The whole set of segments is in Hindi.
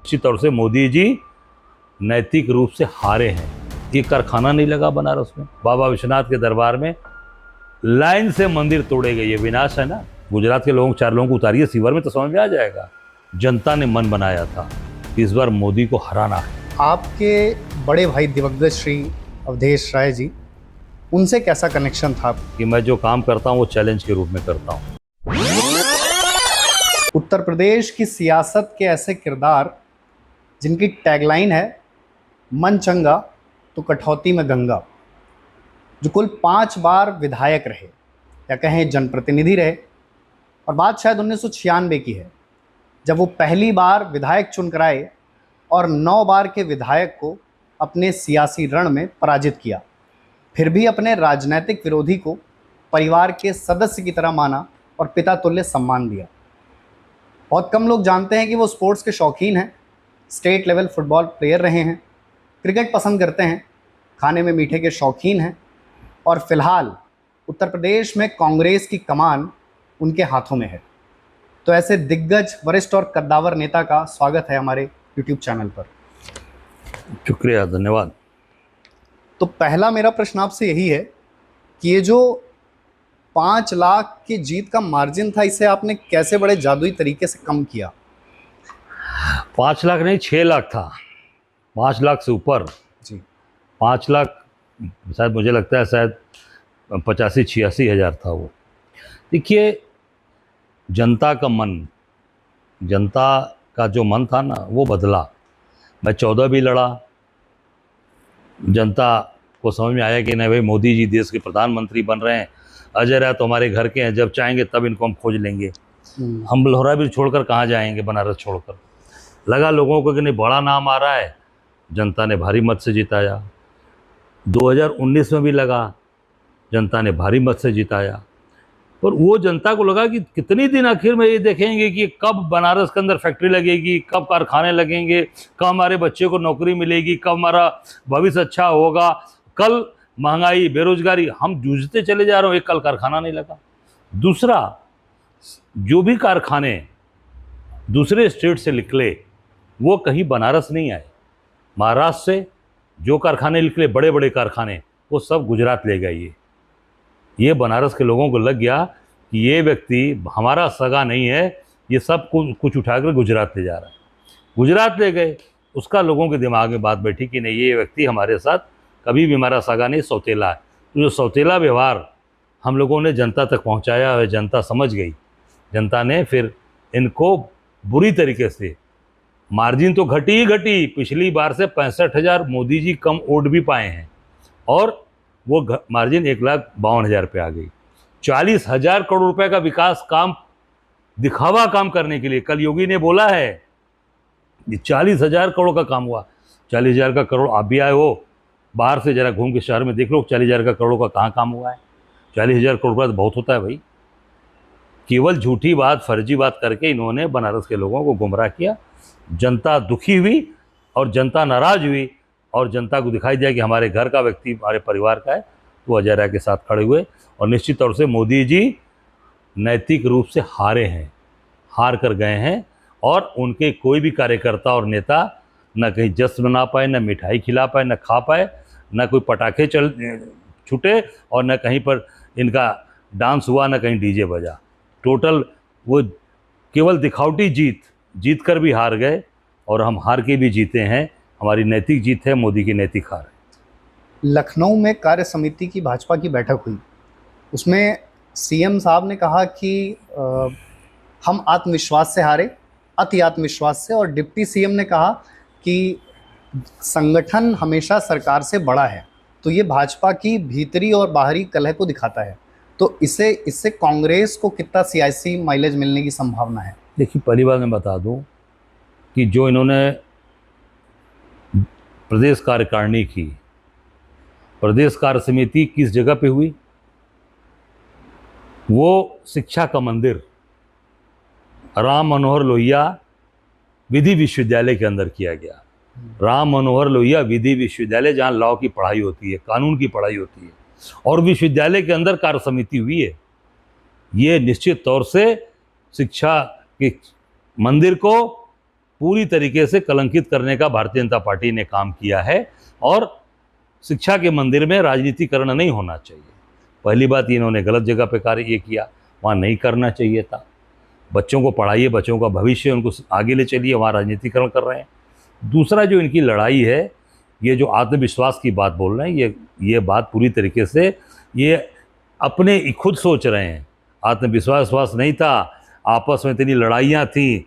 निश्चित तौर से मोदी जी नैतिक रूप से हारे हैं। ये कारखाना नहीं लगा बनारस में, बाबा विश्वनाथ के दरबार में लाइन से मंदिर तोड़े गए, ये विनाश है ना। गुजरात के लोगों 4 लोगों को उतारिए सीवर में तो समझ में आ जाएगा। जनता ने मन बनाया था इस बार मोदी को हराना है। आपके बड़े भाई दिवंगत श्री अवधेश राय जी, उनसे कैसा कनेक्शन था? कि मैं जो काम करता हूँ वो चैलेंज के रूप में करता हूँ। उत्तर प्रदेश की सियासत के ऐसे किरदार जिनकी टैगलाइन है मन चंगा तो कटौती में गंगा, जो कुल 5 बार विधायक रहे या कहें जनप्रतिनिधि रहे, और बात शायद 1996 की है जब वो पहली बार विधायक चुनकर आए और 9 बार के विधायक को अपने सियासी रण में पराजित किया। फिर भी अपने राजनीतिक विरोधी को परिवार के सदस्य की तरह माना और पिता तुल्य सम्मान दिया। बहुत कम लोग जानते हैं कि वो स्पोर्ट्स के शौकीन हैं, स्टेट लेवल फुटबॉल प्लेयर रहे हैं, क्रिकेट पसंद करते हैं, खाने में मीठे के शौकीन हैं, और फिलहाल उत्तर प्रदेश में कांग्रेस की कमान उनके हाथों में है। तो ऐसे दिग्गज, वरिष्ठ और कद्दावर नेता का स्वागत है हमारे यूट्यूब चैनल पर। शुक्रिया, धन्यवाद। तो पहला मेरा प्रश्न आपसे यही है कि ये जो 5 लाख की जीत का मार्जिन था, इसे आपने कैसे बड़े जादुई तरीके से कम किया? 5 लाख नहीं, 6 लाख था। 5 लाख से ऊपर जी। 5 लाख शायद, मुझे लगता है शायद 85-86 हज़ार था वो। देखिए, जनता का मन, जनता का जो मन था ना वो बदला। मैं 14 भी लड़ा, जनता को समझ में आया कि नहीं भाई, मोदी जी देश के प्रधानमंत्री बन रहे हैं, अजय राय तो हमारे घर के हैं, जब चाहेंगे तब इनको हम खोज लेंगे। हम लोहरा भी छोड़कर कहाँ जाएंगे, बनारस छोड़कर। लगा लोगों को कि नहीं, बड़ा नाम आ रहा है, जनता ने भारी मत से जिताया। 2019 में भी लगा, जनता ने भारी मत से जिताया। पर वो जनता को लगा कि कितनी दिन आखिर में ये देखेंगे कि कब बनारस के अंदर फैक्ट्री लगेगी, कब कारखाने लगेंगे, कब हमारे बच्चे को नौकरी मिलेगी, कब हमारा भविष्य अच्छा होगा। कल महंगाई, बेरोजगारी, हम जूझते चले जा रहे हो, एक कल कारखाना नहीं लगा। दूसरा, जो भी कारखाने दूसरे स्टेट से निकले वो कहीं बनारस नहीं आए। महाराष्ट्र से जो कारखाने निकले, बड़े बड़े कारखाने, वो सब गुजरात ले गए। ये बनारस के लोगों को लग गया कि ये व्यक्ति हमारा सगा नहीं है, ये सब कुछ उठाकर गुजरात ले जा रहा है। गुजरात ले गए, उसका लोगों के दिमाग में बात बैठी कि नहीं, ये व्यक्ति हमारे साथ कभी भी हमारा सगा नहीं, सौतेला है। तो जो सौतेला व्यवहार हम लोगों ने जनता तक पहुंचाया है, जनता समझ गई। जनता ने फिर इनको बुरी तरीके से, मार्जिन तो घटी ही घटी, पिछली बार से 65,000 मोदी जी कम वोट भी पाए हैं, और वो मार्जिन 1,52,000 पे आ गई। 40,000 करोड़ रुपए का विकास काम, दिखावा काम करने के लिए कल योगी ने बोला है कि 40,000 करोड़ का काम हुआ। 40,000 का करोड़, आप भी आए हो बाहर से, जरा घूम के शहर में देख लो 40,000 का करोड़ का कहाँ काम हुआ है। 40,000 करोड़ रुपया तो बहुत होता है भाई। केवल झूठी बात, फर्जी बात करके इन्होंने बनारस के लोगों को गुमराह किया। जनता दुखी हुई और जनता नाराज हुई, और जनता को दिखाई दिया कि हमारे घर का व्यक्ति हमारे परिवार का है, तो अजय राय के साथ खड़े हुए। और निश्चित तौर से मोदी जी नैतिक रूप से हारे हैं, हार कर गए हैं, और उनके कोई भी कार्यकर्ता और नेता न कहीं जश्न मना पाए, न मिठाई खिला पाए, न खा पाए, न कोई पटाखे छूटे, और न कहीं पर इनका डांस हुआ, न कहीं डीजे बजा। टोटल वो केवल दिखावटी जीत कर भी हार गए, और हम हार के भी जीते हैं। हमारी नैतिक जीत है, मोदी की नैतिक हार है। लखनऊ में कार्य समिति की भाजपा की बैठक हुई, उसमें सीएम साहब ने कहा कि हम आत्मविश्वास से हारे, अति आत्मविश्वास से, और डिप्टी सीएम ने कहा कि संगठन हमेशा सरकार से बड़ा है। तो ये भाजपा की भीतरी और बाहरी कलह को दिखाता है। तो इससे कांग्रेस को कितना सियासी माइलेज मिलने की संभावना है? देखिए, पहली बात मैं बता दूं कि जो इन्होंने प्रदेश कार्यकारिणी की, प्रदेश कार्य समिति किस जगह पे हुई? वो शिक्षा का मंदिर राम मनोहर लोहिया विधि विश्वविद्यालय के अंदर किया गया। राम मनोहर लोहिया विधि विश्वविद्यालय, जहाँ लॉ की पढ़ाई होती है, कानून की पढ़ाई होती है, और विश्वविद्यालय के अंदर कार्य समिति हुई है। ये निश्चित तौर से शिक्षा के मंदिर को पूरी तरीके से कलंकित करने का भारतीय जनता पार्टी ने काम किया है। और शिक्षा के मंदिर में राजनीतिकरण नहीं होना चाहिए। पहली बात, इन्होंने गलत जगह पे कार्य ये किया, वहाँ नहीं करना चाहिए था। बच्चों को पढ़ाइए, बच्चों का भविष्य उनको आगे ले चलिए, वहाँ राजनीतिकरण कर रहे हैं। दूसरा जो इनकी लड़ाई है, ये जो आत्मविश्वास की बात बोल रहे हैं, ये बात पूरी तरीके से ये अपने खुद सोच रहे हैं। आत्मविश्वास नहीं था, आपस में इतनी लड़ाइयाँ थी,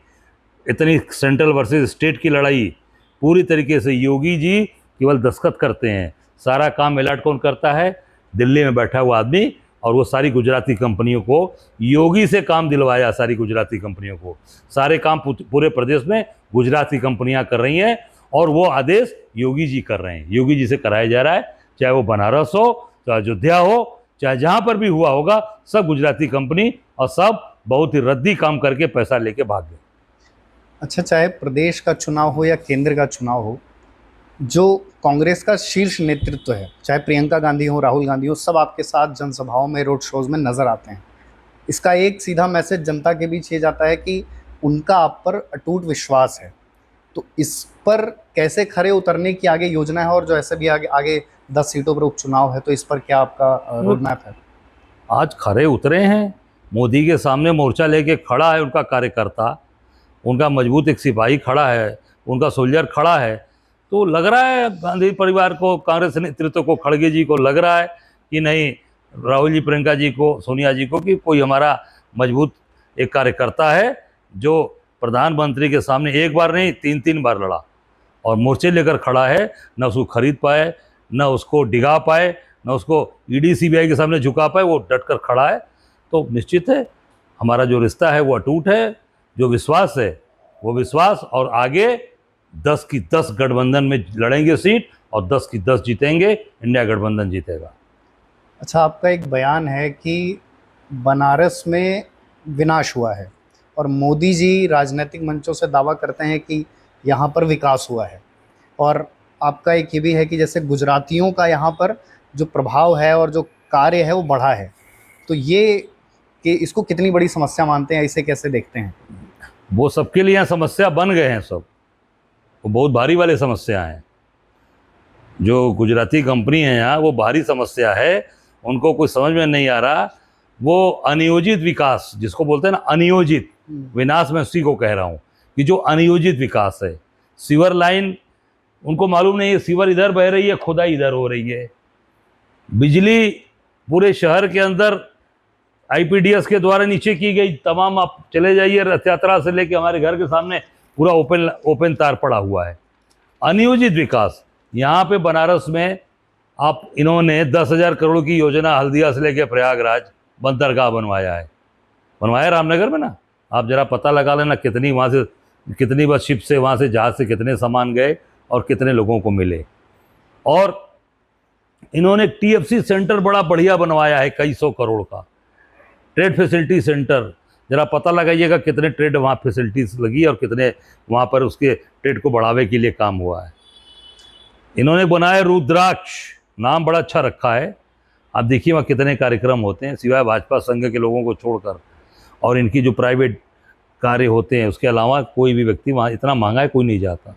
इतनी सेंट्रल वर्सेस स्टेट की लड़ाई। पूरी तरीके से योगी जी केवल दस्तखत करते हैं, सारा काम अलर्ट कौन करता है? दिल्ली में बैठा हुआ आदमी। और वो सारी गुजराती कंपनियों को योगी से काम दिलवाया, सारी गुजराती कंपनियों को। सारे काम पूरे प्रदेश में गुजराती कंपनियां कर रही हैं और वो आदेश योगी जी कर रहे हैं, योगी जी से कराया जा रहा है। चाहे वो बनारस हो, चाहे अयोध्या हो, चाहे जहाँ पर भी हुआ होगा, सब गुजराती कंपनी, और सब बहुत ही रद्दी काम करके पैसा लेके भाग गए। अच्छा, चाहे प्रदेश का चुनाव हो या केंद्र का चुनाव हो, जो कांग्रेस का शीर्ष नेतृत्व है, चाहे प्रियंका गांधी हो, राहुल गांधी हो, सब आपके साथ जनसभाओं में, रोड शोज में नजर आते हैं। इसका एक सीधा मैसेज जनता के बीच ये जाता है कि उनका आप पर अटूट विश्वास है। तो इस पर कैसे खरे उतरने की आगे योजना है, और जो ऐसे भी आगे 10 सीटों पर उपचुनाव है, तो इस पर क्या आपका रोड मैप है? आज खरे उतरे हैं, मोदी के सामने मोर्चा लेके खड़ा है उनका कार्यकर्ता, उनका मजबूत एक सिपाही खड़ा है, उनका सोल्जर खड़ा है। तो लग रहा है गांधी परिवार को, कांग्रेस नेतृत्व को, खड़गे जी को लग रहा है कि नहीं, राहुल जी, प्रियंका जी को, सोनिया जी को, कि कोई हमारा मजबूत एक कार्यकर्ता है जो प्रधानमंत्री के सामने एक बार नहीं 3 बार लड़ा और मोर्चे लेकर खड़ा है। न उसको खरीद पाए, न उसको डिगा पाए, न उसको ईडी सीबीआई के सामने झुका पाए, वो डट कर खड़ा है। तो निश्चित है हमारा जो रिश्ता है वो अटूट है, जो विश्वास है वो विश्वास, और आगे 10 की 10 गठबंधन में लड़ेंगे सीट, और 10 की 10 जीतेंगे, इंडिया गठबंधन जीतेगा। अच्छा, आपका एक बयान है कि बनारस में विनाश हुआ है, और मोदी जी राजनीतिक मंचों से दावा करते हैं कि यहाँ पर विकास हुआ है। और आपका एक ये भी है कि जैसे गुजरातियों का यहाँ पर जो प्रभाव है और जो कार्य है वो बढ़ा है। तो ये कि इसको कितनी बड़ी समस्या मानते हैं, इसे कैसे देखते हैं? वो सबके लिए यहाँ समस्या बन गए हैं, सब वो बहुत भारी वाले समस्या हैं। जो गुजराती कंपनी है यहाँ, वो भारी समस्या है, उनको कुछ समझ में नहीं आ रहा। वो अनियोजित विकास जिसको बोलते हैं ना, अनियोजित विनाश, मैं उसी को कह रहा हूँ कि जो अनियोजित विकास है। सीवर लाइन उनको मालूम नहीं है, सीवर इधर बह रही है, खुदाई इधर हो रही है। बिजली पूरे शहर के अंदर आईपीडीएस के द्वारा नीचे की गई तमाम, आप चले जाइए रथ यात्रा से लेके हमारे घर के सामने पूरा ओपन तार पड़ा हुआ है। अनियोजित विकास यहाँ पे बनारस में आप इन्होंने 10,000 करोड़ की योजना हल्दिया से लेके प्रयागराज बंदरगाह बनवाया है, बनवाया रामनगर में ना। आप जरा पता लगा लेना कितनी वहाँ से, कितनी बस शिप से, वहाँ से जहाज से कितने सामान गए और कितने लोगों को मिले। और इन्होंने टीएफसी सेंटर बड़ा बढ़िया बनवाया है, कई 100 करोड़ का ट्रेड फैसिलिटी सेंटर। जरा पता लगाइएगा कितने ट्रेड वहाँ फैसिलिटीज लगी और कितने वहाँ पर उसके ट्रेड को बढ़ावे के लिए काम हुआ है। इन्होंने बनाया रुद्राक्ष, नाम बड़ा अच्छा रखा है। आप देखिए वहाँ कितने कार्यक्रम होते हैं, सिवाय भाजपा संघ के लोगों को छोड़कर, और इनकी जो प्राइवेट कार्य होते हैं उसके अलावा कोई भी व्यक्ति वहाँ, इतना महंगा है कोई नहीं जाता।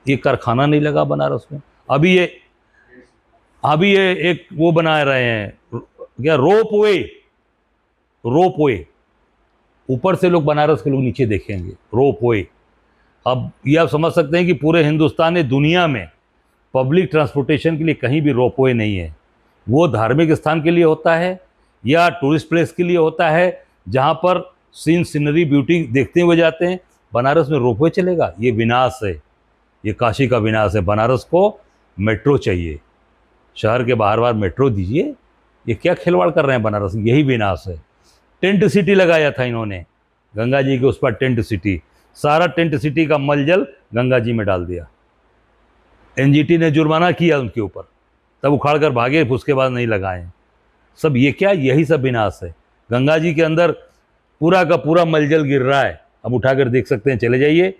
एक कारखाना नहीं लगा बनारस में। अभी ये एक वो बना रहे हैं क्या, रोप वे, ऊपर से लोग बनारस के लोग नीचे देखेंगे, रोप वे। अब ये आप समझ सकते हैं कि पूरे हिंदुस्तान ने, दुनिया में पब्लिक ट्रांसपोर्टेशन के लिए कहीं भी रोप वे नहीं है। वो धार्मिक स्थान के लिए होता है या टूरिस्ट प्लेस के लिए होता है, जहाँ पर सीनरी ब्यूटी देखते हुए जाते हैं। बनारस में रोप वे चलेगा? ये विनाश है, ये काशी का विनाश है। बनारस को मेट्रो चाहिए, शहर के बाहर बाहर मेट्रो दीजिए। ये क्या खिलवाड़ कर रहे हैं बनारस में? यही विनाश है। टेंट सिटी लगाया था इन्होंने, गंगा जी के उस पर टेंट सिटी, सारा टेंट सिटी का मलजल गंगा जी में डाल दिया। एनजीटी ने जुर्माना किया उनके ऊपर, तब उखाड़ कर भागे, उसके बाद नहीं लगाए। सब ये क्या, यही सब विनाश है। गंगा जी के अंदर पूरा का पूरा मलजल गिर रहा है। अब उठाकर देख सकते हैं, चले जाइए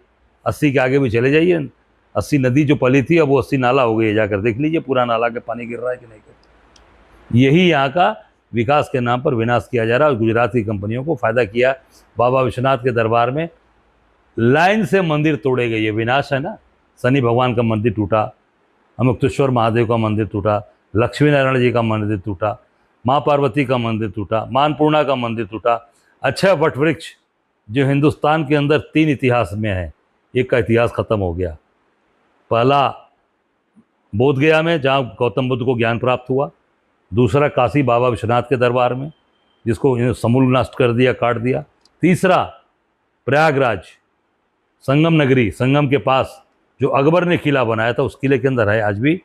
80 के आगे भी चले जाइए, 80 नदी जो पली थी अब वो 80 नाला हो गई है, जाकर देख लीजिए पूरा नाला के पानी गिर रहा है कि नहीं। यही यहाँ का विकास के नाम पर विनाश किया जा रहा है। और गुजराती कंपनियों को फ़ायदा किया। बाबा विश्वनाथ के दरबार में लाइन से मंदिर तोड़े गए, ये विनाश है ना। शनि भगवान का मंदिर टूटा, अमुक्तेश्वर महादेव का मंदिर टूटा, लक्ष्मी नारायण जी का मंदिर टूटा, माँ पार्वती का मंदिर टूटा, माँ अन्नपूर्णा का मंदिर टूटा। अच्छा वट वृक्ष जो हिंदुस्तान के अंदर 3 इतिहास में है, एक का इतिहास खत्म हो गया। पहला बोध गया में जहाँ गौतम बुद्ध को ज्ञान प्राप्त हुआ, दूसरा काशी बाबा विश्वनाथ के दरबार में जिसको इन्होंने समूल नष्ट कर दिया, काट दिया, तीसरा प्रयागराज संगम नगरी, संगम के पास जो अकबर ने किला बनाया था, उस किले के अंदर है आज भी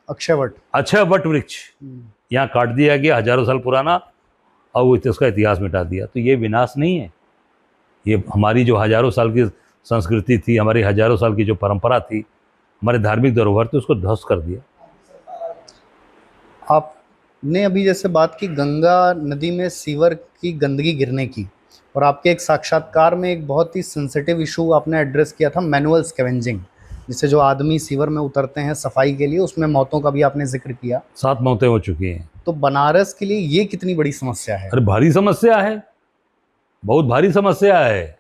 अक्षयवट। अच्छा वट वृक्ष, यहाँ काट दिया गया, हजारों साल पुराना, और वो उसका इतिहास मिटा दिया। तो ये विनाश नहीं है, ये हमारी जो हजारों साल की संस्कृति थी, हमारी हजारों साल की जो परंपरा थी, हमारे धार्मिक धरोहर थे, उसको ध्वस्त कर दिया। आपने अभी जैसे बात की गंगा नदी में सीवर की गंदगी गिरने की, और आपके एक साक्षात्कार में एक बहुत ही सेंसिटिव इशू आपने एड्रेस किया था, मैनुअल स्कैवेंजिंग, जिससे जो आदमी सीवर में उतरते हैं सफाई के लिए, उसमें मौतों का भी आपने जिक्र किया। 7 मौतें हो चुकी हैं। तो बनारस के लिए ये कितनी बड़ी समस्या है? अरे भारी समस्या है, बहुत भारी समस्या है।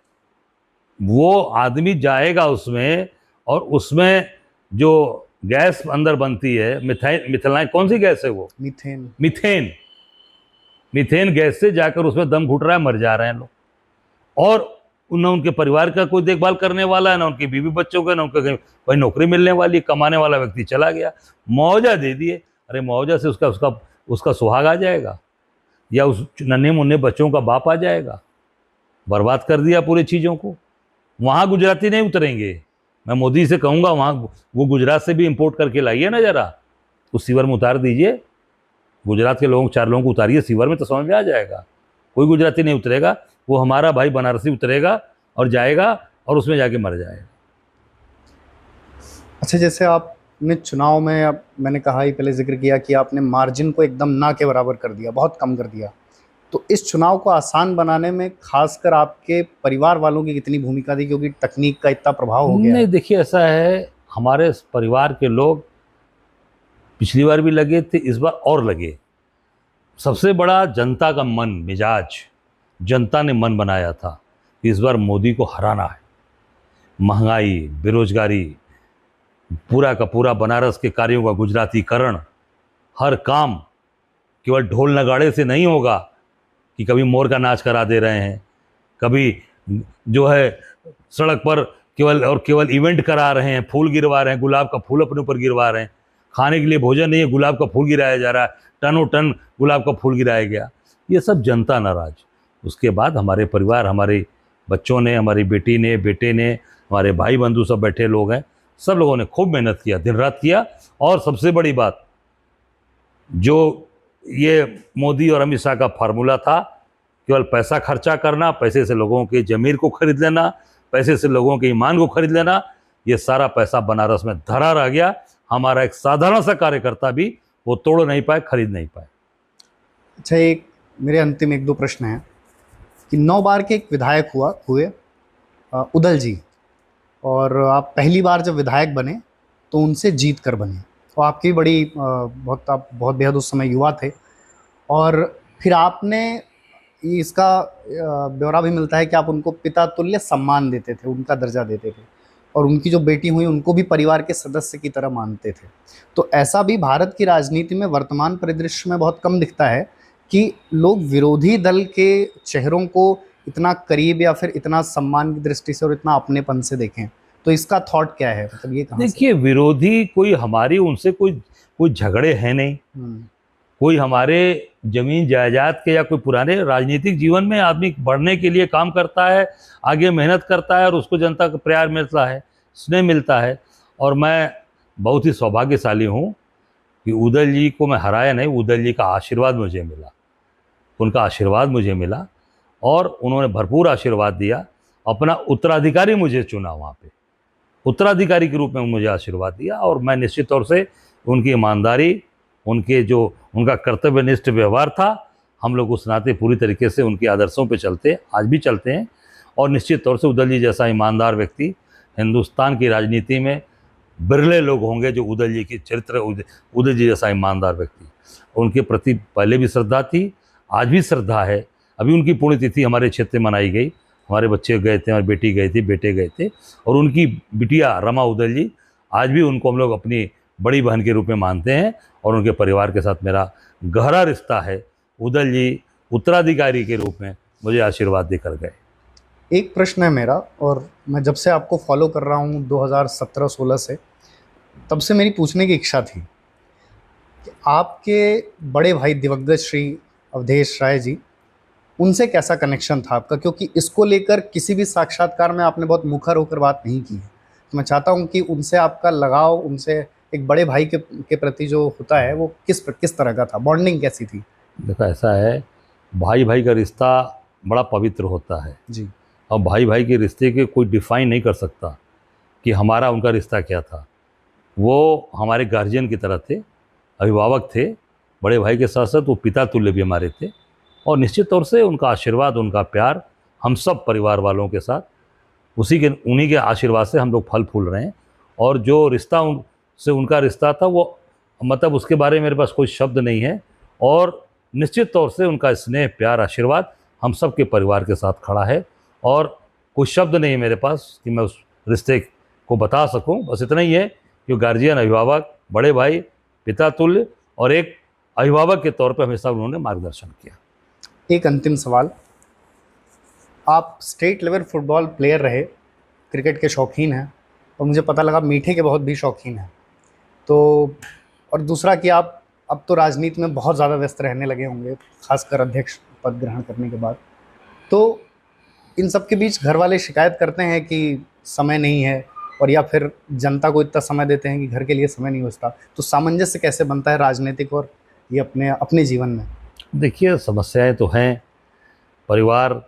वो आदमी जाएगा उसमें, और उसमें जो गैस अंदर बनती है, मिथाइल कौन सी गैस है वो? मीथेन। मीथेन गैस से जाकर उसमें दम घुट रहा है, मर जा रहे हैं लोग। और न उनके परिवार का कोई देखभाल करने वाला है, ना उनकी बीवी बच्चों का, ना उनका कहीं भाई नौकरी मिलने वाली, कमाने वाला व्यक्ति चला गया, मुआवजा दे दिए। अरे मुआवजा से उसका सुहाग आ जाएगा, या उस नन्हे मुन्ने बच्चों का बाप आ जाएगा? बर्बाद कर दिया पूरी चीज़ों को। वहाँ गुजराती नहीं उतरेंगे। मैं मोदी से कहूँगा वहाँ वो गुजरात से भी इंपोर्ट करके लाइए ना, ज़रा उस सीवर में उतार दीजिए। गुजरात के लोगों 4 लोगों को उतारिए सीवर में, तो समझ में आ जाएगा। कोई गुजराती नहीं उतरेगा, वो हमारा भाई बनारसी उतरेगा और जाएगा, और उसमें जाके मर जाएगा। अच्छा, जैसे आपने चुनाव में, अब मैंने कहा ही पहले जिक्र किया कि आपने मार्जिन को एकदम ना के बराबर कर दिया, बहुत कम कर दिया। तो इस चुनाव को आसान बनाने में खासकर आपके परिवार वालों की कितनी भूमिका थी, क्योंकि तकनीक का इतना प्रभाव हो गया? नहीं, देखिए ऐसा है, हमारे परिवार के लोग पिछली बार भी लगे थे, इस बार और लगे। सबसे बड़ा जनता का मन, मिजाज, जनता ने मन बनाया था कि इस बार मोदी को हराना है। महंगाई, बेरोजगारी, पूरा का पूरा बनारस के कार्यों का गुजरातीकरण, हर काम केवल ढोल नगाड़े से नहीं होगा कि कभी मोर का नाच करा दे रहे हैं, कभी जो है सड़क पर केवल इवेंट करा रहे हैं, फूल गिरवा रहे हैं, गुलाब का फूल अपने ऊपर गिरवा रहे हैं। खाने के लिए भोजन नहीं है, गुलाब का फूल गिराया जा रहा है, टनों टन गुलाब का फूल गिराया गया। ये सब जनता नाराज। उसके बाद हमारे परिवार, हमारे बच्चों ने, हमारी बेटी ने, बेटे ने, हमारे भाई बंधु सब बैठे लोग हैं, सब लोगों ने खूब मेहनत किया, दिन रात किया। और सबसे बड़ी बात, जो ये मोदी और अमित शाह का फार्मूला था, केवल पैसा खर्चा करना, पैसे से लोगों के ज़मीर को खरीद लेना, पैसे से लोगों के ईमान को खरीद लेना, ये सारा पैसा बनारस में धरा रह गया। हमारा एक साधारण सा कार्यकर्ता भी वो तोड़ नहीं पाए, खरीद नहीं पाए। अच्छा, एक मेरे अंतिम 1-2 प्रश्न हैं कि 9 बार के एक विधायक हुए उदल जी, और आप पहली बार जब विधायक बने तो उनसे जीत कर बने, तो आपकी बड़ी आप बहुत बेहद उस समय युवा थे, और फिर आपने इसका ब्यौरा भी मिलता है कि आप उनको पिता तुल्य सम्मान देते थे, उनका दर्जा देते थे, और उनकी जो बेटी हुई उनको भी परिवार के सदस्य की तरह मानते थे। तो ऐसा भी भारत की राजनीति में वर्तमान परिदृश्य में बहुत कम दिखता है कि लोग विरोधी दल के चेहरों को इतना करीब या फिर इतना सम्मान की दृष्टि से और इतना अपनेपन से देखें। तो इसका थॉट क्या है, मतलब ये कहाँ से? देखिए, विरोधी कोई हमारी उनसे कोई झगड़े हैं नहीं, कोई हमारे जमीन जायदाद के या कोई पुराने राजनीतिक जीवन में आदमी बढ़ने के लिए काम करता है, आगे मेहनत करता है, और उसको जनता का प्यार मिलता है, स्नेह मिलता है। और मैं बहुत ही सौभाग्यशाली हूँ कि उदल जी को मैं हराया नहीं, उदल जी का आशीर्वाद मुझे मिला, उनका आशीर्वाद मुझे मिला, और उन्होंने भरपूर आशीर्वाद दिया। अपना उत्तराधिकारी मुझे चुना, वहाँ पे उत्तराधिकारी के रूप में मुझे आशीर्वाद दिया, और मैं निश्चित तौर से उनकी ईमानदारी, उनका कर्तव्यनिष्ठ व्यवहार था, हम लोग उस नाते पूरी तरीके से उनके आदर्शों पे चलते, आज भी चलते हैं। और निश्चित तौर से उदल जी जैसा ईमानदार व्यक्ति हिंदुस्तान की राजनीति में बिरले लोग होंगे जो उदल जी की चरित्र, उदल जी जैसा ईमानदार व्यक्ति। उनके प्रति पहले भी श्रद्धा थी, आज भी श्रद्धा है। अभी उनकी पुण्यतिथि हमारे क्षेत्र में मनाई गई, हमारे बच्चे गए थे, हमारी बेटी गई थी, बेटे गए थे, और उनकी बिटिया रमा उदल जी, आज भी उनको हम लोग अपनी बड़ी बहन के रूप में मानते हैं और उनके परिवार के साथ मेरा गहरा रिश्ता है। उदल जी उत्तराधिकारी के रूप में मुझे आशीर्वाद देकर गए। एक प्रश्न है मेरा, और मैं जब से आपको फॉलो कर रहा हूँ 2017-16 से, तब से मेरी पूछने की इच्छा थी कि आपके बड़े भाई दिवंगत श्री अवधेश राय जी, उनसे कैसा कनेक्शन था आपका, क्योंकि इसको लेकर किसी भी साक्षात्कार में आपने बहुत मुखर होकर बात नहीं की है। तो मैं चाहता हूँ कि उनसे आपका लगाव, उनसे एक बड़े भाई के प्रति जो होता है वो किस तरह का था, बॉन्डिंग कैसी थी? देखो ऐसा है, भाई भाई का रिश्ता बड़ा पवित्र होता है जी। और भाई भाई के रिश्ते के कोई डिफ़ाइन नहीं कर सकता कि हमारा उनका रिश्ता क्या था। वो हमारे गार्जियन की तरह थे, अभिभावक थे, बड़े भाई के साथ साथ वो पिता तुल्य भी हमारे थे, और निश्चित तौर से उनका आशीर्वाद, उनका प्यार हम सब परिवार वालों के साथ, उन्हीं के आशीर्वाद से हम लोग फल फूल रहे हैं। और जो रिश्ता उनसे उनका रिश्ता था वो, मतलब उसके बारे में मेरे पास कोई शब्द नहीं है। और निश्चित तौर से उनका स्नेह, प्यार, आशीर्वाद हम सब के परिवार के साथ खड़ा है, और कोई शब्द नहीं है मेरे पास कि मैं उस रिश्ते को बता सकूं। बस इतना ही है कि गार्जियन, अभिभावक, बड़े भाई, पिता तुल्य, और एक अभिभावक के तौर पर हमेशा उन्होंने मार्गदर्शन किया। एक अंतिम सवाल, आप स्टेट लेवल फुटबॉल प्लेयर रहे, क्रिकेट के शौकीन हैं, और मुझे पता लगा मीठे के बहुत भी शौकीन हैं। तो और दूसरा कि आप अब तो राजनीति में बहुत ज़्यादा व्यस्त रहने लगे होंगे, खासकर अध्यक्ष पद ग्रहण करने के बाद। तो इन सब के बीच घर वाले शिकायत करते हैं कि समय नहीं है, और या फिर जनता को इतना समय देते हैं कि घर के लिए समय नहीं बचता। तो सामंजस्य कैसे बनता है राजनीतिक और ये अपने जीवन में? देखिए, समस्याएं तो हैं, परिवार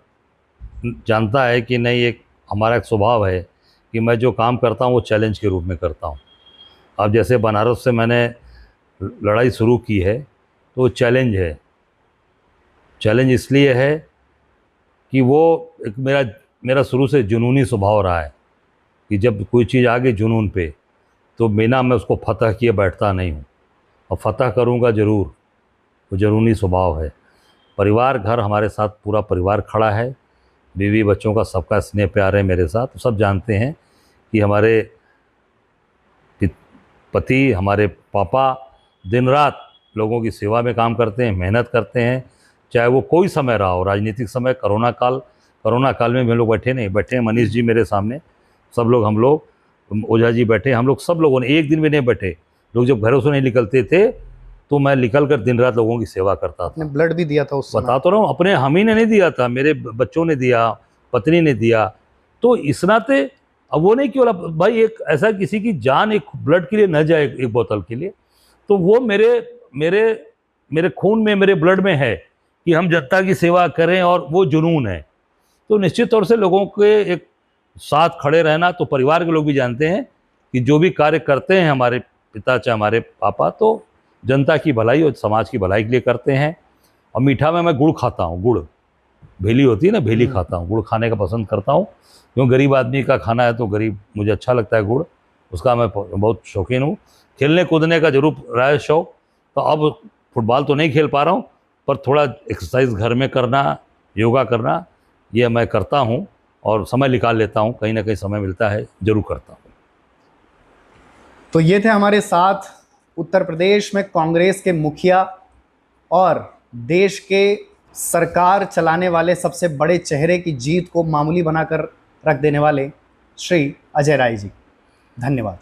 जानता है कि नहीं, एक हमारा एक स्वभाव है कि मैं जो काम करता हूँ वो चैलेंज के रूप में करता हूँ। अब जैसे बनारस से मैंने लड़ाई शुरू की है तो वो चैलेंज है। चैलेंज इसलिए है कि वो एक मेरा शुरू से जुनूनी स्वभाव रहा है कि जब कोई चीज़ आ गई जुनून पे, तो बिना मैं उसको फतह किए बैठता नहीं हूँ, और फतह करूँगा ज़रूर। वो जुनूनी स्वभाव है। परिवार, घर, हमारे साथ पूरा परिवार खड़ा है, बीवी बच्चों का सबका स्नेह प्यार है मेरे साथ। तो सब जानते हैं कि हमारे पति, हमारे पापा दिन रात लोगों की सेवा में काम करते हैं, मेहनत करते हैं, चाहे वो कोई समय रहा हो, राजनीतिक समय, कोरोना काल में भी हम लोग बैठे हैं, मनीष जी मेरे सामने, सब लोग, हम लोग, ओझा जी बैठे, हम लोग सब लोगों ने एक दिन भी नहीं बैठे। लोग जब घरों से नहीं निकलते थे तो मैं निकल कर दिन रात लोगों की सेवा करता था। आपने ब्लड भी दिया था उस समय? बता तो रहा हूँ, अपने हम ही ने नहीं दिया था, मेरे बच्चों ने दिया, पत्नी ने दिया। तो इस नाते अब वो नहीं कि बोला भाई एक ऐसा किसी की जान एक ब्लड के लिए न जाए, एक बोतल के लिए, तो वो मेरे मेरे मेरे खून में, मेरे ब्लड में है कि हम जनता की सेवा करें, और वो जुनून है। तो निश्चित तौर से लोगों के एक साथ खड़े रहना, तो परिवार के लोग भी जानते हैं कि जो भी कार्य करते हैं हमारे पिता चाहे हमारे पापा, तो जनता की भलाई और समाज की भलाई के लिए करते हैं। और मीठा में मैं गुड़ खाता हूँ, गुड़ भेली होती है ना, भेली खाता हूँ, गुड़ खाने का पसंद करता हूँ, क्यों गरीब आदमी का खाना है तो गरीब, मुझे अच्छा लगता है गुड़, उसका मैं बहुत शौकीन हूँ। खेलने कूदने का जरूर रहा है शौक, तो अब फुटबॉल तो नहीं खेल पा रहा हूँ, पर थोड़ा एक्सरसाइज घर में करना, योगा करना, ये मैं करता हूँ, और समय निकाल लेता हूँ, कहीं ना कहीं समय मिलता है, जरूर करता हूँ। तो ये थे हमारे साथ उत्तर प्रदेश में कांग्रेस के मुखिया और देश के सरकार चलाने वाले सबसे बड़े चेहरे की जीत को मामूली बनाकर रख देने वाले श्री अजय राय जी। धन्यवाद।